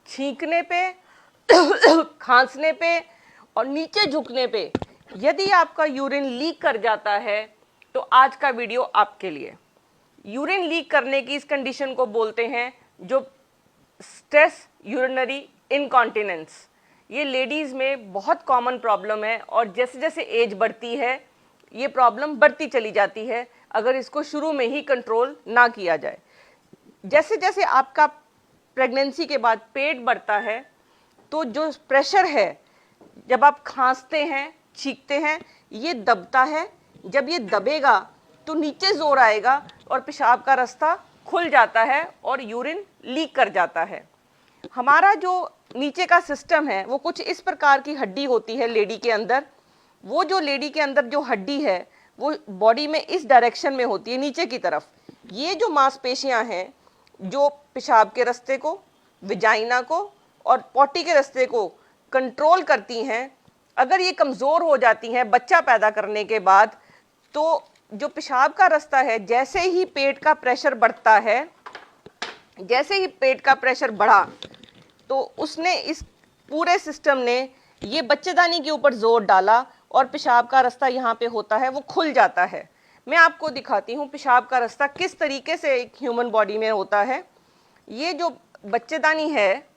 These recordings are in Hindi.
छींकने पे, खांसने पे और नीचे झुकने पे यदि आपका यूरिन लीक कर जाता है तो आज का वीडियो आपके लिए। यूरिन लीक करने की इस कंडीशन को बोलते हैं जो स्ट्रेस यूरिनरी इनकॉन्टिनेंस। ये लेडीज़ में बहुत कॉमन प्रॉब्लम है और जैसे जैसे एज बढ़ती है ये प्रॉब्लम बढ़ती चली जाती है अगर इसको शुरू में ही कंट्रोल ना किया जाए। जैसे जैसे आपका प्रेगनेंसी के बाद पेट बढ़ता है तो जो प्रेशर है जब आप खांसते हैं, छींकते हैं, ये दबता है। जब ये दबेगा तो नीचे जोर आएगा और पेशाब का रास्ता खुल जाता है और यूरिन लीक कर जाता है। हमारा जो नीचे का सिस्टम है वो कुछ इस प्रकार की हड्डी होती है लेडी के अंदर। वो जो लेडी के अंदर जो हड्डी है वो बॉडी में इस डायरेक्शन में होती है नीचे की तरफ। ये जो मांसपेशियां हैं जो पेशाब के रास्ते को, विजाइना को और पॉटी के रास्ते को कंट्रोल करती हैं, अगर ये कमज़ोर हो जाती हैं बच्चा पैदा करने के बाद तो जो पेशाब का रास्ता है जैसे ही पेट का प्रेशर बढ़ता है, जैसे ही पेट का प्रेशर बढ़ा तो उसने इस पूरे सिस्टम ने ये बच्चेदानी के ऊपर जोर डाला और पेशाब का रास्ता यहाँ पे होता है वो खुल जाता है। मैं आपको दिखाती हूँ पेशाब का रास्ता किस तरीके से एक ह्यूमन बॉडी में होता है। ये जो बच्चेदानी है,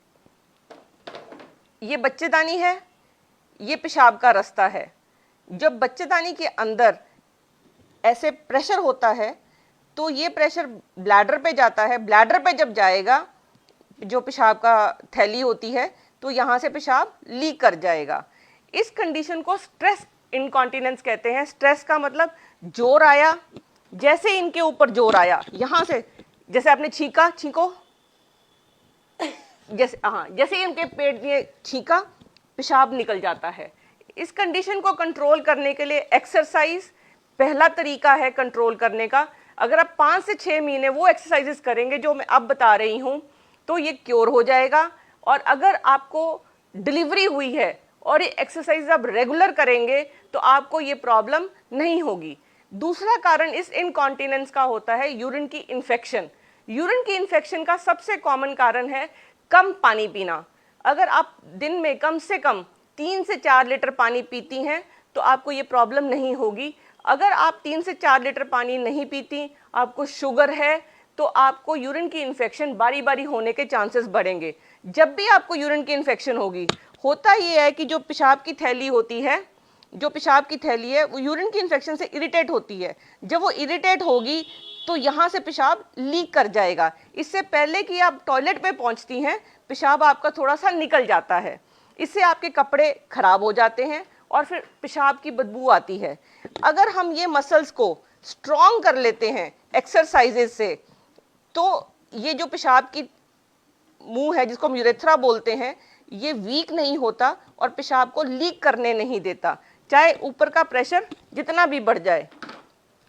ये बच्चेदानी है, ये पेशाब का रास्ता है। जब बच्चेदानी के अंदर ऐसे प्रेशर होता है तो ये प्रेशर ब्लैडर पे जाता है। ब्लैडर पे जब जाएगा जो पेशाब का थैली होती है तो यहाँ से पेशाब लीक कर जाएगा। इस कंडीशन को स्ट्रेस इनकॉन्टिनेंस कहते हैं। स्ट्रेस का मतलब जोर आया, जैसे इनके ऊपर जोर आया, यहाँ से जैसे आपने छींका, छींको, जैसे जैसे इनके पेट में छींका पेशाब निकल जाता है। इस कंडीशन को कंट्रोल करने के लिए एक्सरसाइज पहला तरीका है कंट्रोल करने का। अगर आप 5 से 6 महीने वो एक्सरसाइजेस करेंगे जो मैं अब बता रही हूँ तो ये क्योर हो जाएगा। और अगर आपको डिलीवरी हुई है और ये एक्सरसाइज आप रेगुलर करेंगे तो आपको ये प्रॉब्लम नहीं होगी। दूसरा कारण इस इनकॉन्टिनेंस का होता है यूरिन की इन्फेक्शन। यूरिन की इन्फेक्शन का सबसे कॉमन कारण है कम पानी पीना। अगर आप दिन में कम से कम 3 से 4 लीटर पानी पीती हैं तो आपको ये प्रॉब्लम नहीं होगी। अगर आप 3 से 4 लीटर पानी नहीं पीती, आपको शुगर है, तो आपको यूरिन की इन्फेक्शन बारी बारी होने के चांसेस बढ़ेंगे। जब भी आपको यूरिन की इन्फेक्शन होगी, होता ये है कि जो पेशाब की थैली होती है, जो पेशाब की थैली है वो यूरिन की इन्फेक्शन से इरिटेट होती है। जब वो इरिटेट होगी तो यहाँ से पेशाब लीक कर जाएगा। इससे पहले कि आप टॉयलेट पे पहुँचती हैं पेशाब आपका थोड़ा सा निकल जाता है। इससे आपके कपड़े खराब हो जाते हैं और फिर पेशाब की बदबू आती है। अगर हम ये मसल्स को स्ट्रॉन्ग कर लेते हैं एक्सरसाइजेज से तो ये जो पेशाब की मुंह है जिसको हम यूरेथ्रा बोलते हैं ये वीक नहीं होता और पेशाब को लीक करने नहीं देता, चाहे ऊपर का प्रेशर जितना भी बढ़ जाए।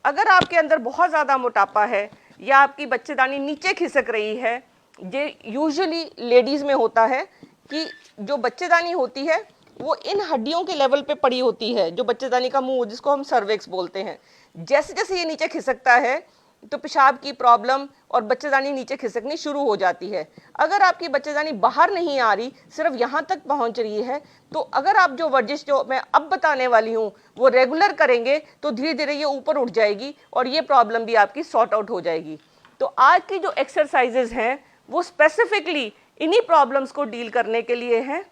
अगर आपके अंदर बहुत ज़्यादा मोटापा है या आपकी बच्चेदानी नीचे खिसक रही है, ये यूजुअली लेडीज़ में होता है कि जो बच्चेदानी होती है वो इन हड्डियों के लेवल पे पड़ी होती है, जो बच्चेदानी का मुंह जिसको हम सर्विक्स बोलते हैं। जैसे जैसे ये नीचे खिसकता है तो पेशाब की प्रॉब्लम और बच्चेदानी नीचे खिसकनी शुरू हो जाती है। अगर आपकी बच्चेदानी बाहर नहीं आ रही, सिर्फ यहाँ तक पहुँच रही है, तो अगर आप जो वर्जिश जो मैं अब बताने वाली हूँ वो रेगुलर करेंगे तो धीरे धीरे ये ऊपर उठ जाएगी और ये प्रॉब्लम भी आपकी सॉर्ट आउट हो जाएगी। तो आज की जो एक्सरसाइजेज हैं वो स्पेसिफिकली इन्हीं प्रॉब्लम्स को डील करने के लिए हैं।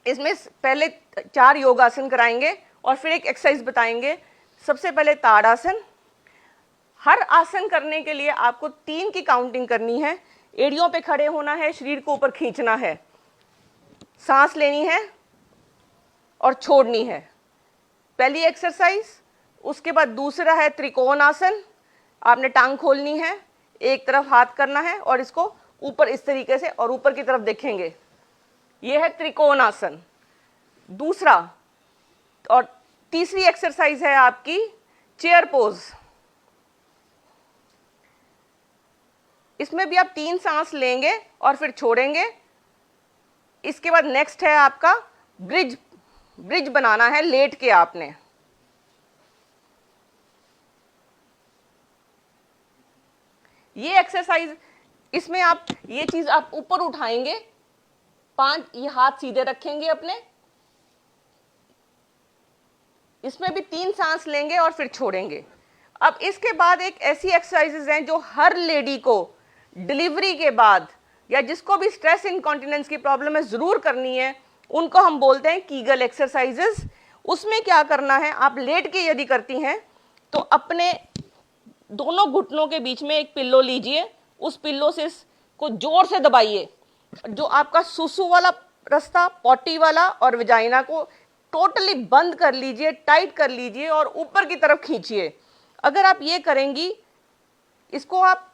इसमें पहले 4 योगासन कराएंगे और फिर एक एक्सरसाइज बताएंगे। सबसे पहले ताड़ासन। हर आसन करने के लिए आपको 3 की काउंटिंग करनी है। एड़ियों पे खड़े होना है, शरीर को ऊपर खींचना है, सांस लेनी है और छोड़नी है, पहली एक्सरसाइज। उसके बाद दूसरा है त्रिकोण आसन। आपने टांग खोलनी है, एक तरफ हाथ करना है और इसको ऊपर इस तरीके से और ऊपर की तरफ देखेंगे, ये है त्रिकोण आसन दूसरा। और तीसरी एक्सरसाइज है आपकी चेयर पोज। इसमें भी आप 3 सांस लेंगे और फिर छोड़ेंगे। इसके बाद नेक्स्ट है आपका ब्रिज। ब्रिज बनाना है लेट के आपने। ये एक्सरसाइज इसमें आप ये चीज आप ऊपर उठाएंगे, 5, ये हाथ सीधे रखेंगे अपने, इसमें भी 3 सांस लेंगे और फिर छोड़ेंगे। अब इसके बाद एक ऐसी एक्सरसाइजेज हैं जो हर लेडी को डिलीवरी के बाद या जिसको भी स्ट्रेस इनकॉन्टिनेंस की प्रॉब्लम है जरूर करनी है, उनको हम बोलते हैं कीगल एक्सरसाइजेस। उसमें क्या करना है, आप लेट के यदि करती हैं तो अपने दोनों घुटनों के बीच में एक पिल्लो लीजिए, उस पिल्लो से इसको जोर से दबाइए, जो आपका सुसु वाला रास्ता, पॉटी वाला और विजाइना को टोटली बंद कर लीजिए, टाइट कर लीजिए और ऊपर की तरफ खींचिए। अगर आप ये करेंगी, इसको आप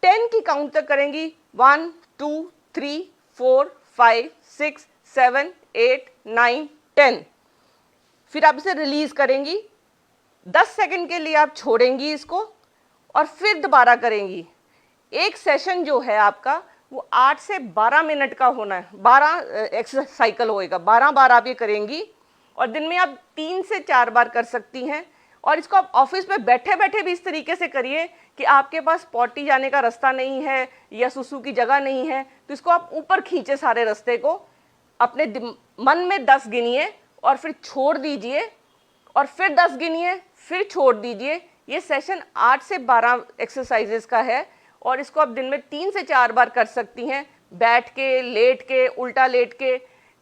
10 की काउंट तक करेंगी, 1 2 3 4 5 6 7 8 9 10, फिर आप इसे रिलीज करेंगी, 10 सेकंड के लिए आप छोड़ेंगी इसको और फिर दोबारा करेंगी। एक सेशन जो है आपका वो 8 से 12 मिनट का होना है, 12 एक्सरसाइज साइकिल होएगा, 12 बार आप ये करेंगी और दिन में आप 3 से 4 बार कर सकती हैं। और इसको आप ऑफिस में बैठे बैठे भी इस तरीके से करिए कि आपके पास पॉटी जाने का रास्ता नहीं है या सुसु की जगह नहीं है, तो इसको आप ऊपर खींचे सारे रास्ते को, अपने मन में 10 गिनिए और फिर छोड़ दीजिए और फिर 10 गिनिए, फिर छोड़ दीजिए। ये सेशन 8 से 12 एक्सरसाइजेस का है और इसको आप दिन में 3 से 4 बार कर सकती हैं, बैठ के, लेट के, उल्टा लेट के।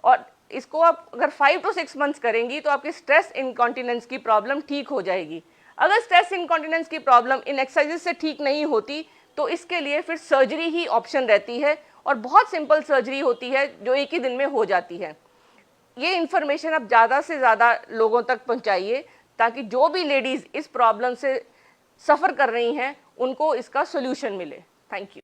और इसको आप अगर 5 to 6 मंथ्स करेंगी तो आपकी स्ट्रेस इनकॉन्टिनेंस की प्रॉब्लम ठीक हो जाएगी। अगर स्ट्रेस इनकॉन्टिनेंस की प्रॉब्लम इन एक्सरसाइजेस से ठीक नहीं होती तो इसके लिए फिर सर्जरी ही ऑप्शन रहती है और बहुत सिंपल सर्जरी होती है जो एक ही दिन में हो जाती है। ये इन्फॉर्मेशन आप ज़्यादा से ज़्यादा लोगों तक पहुंचाइए ताकि जो भी लेडीज़ इस प्रॉब्लम से सफ़र कर रही हैं उनको इसका सोल्यूशन मिले। Thank you.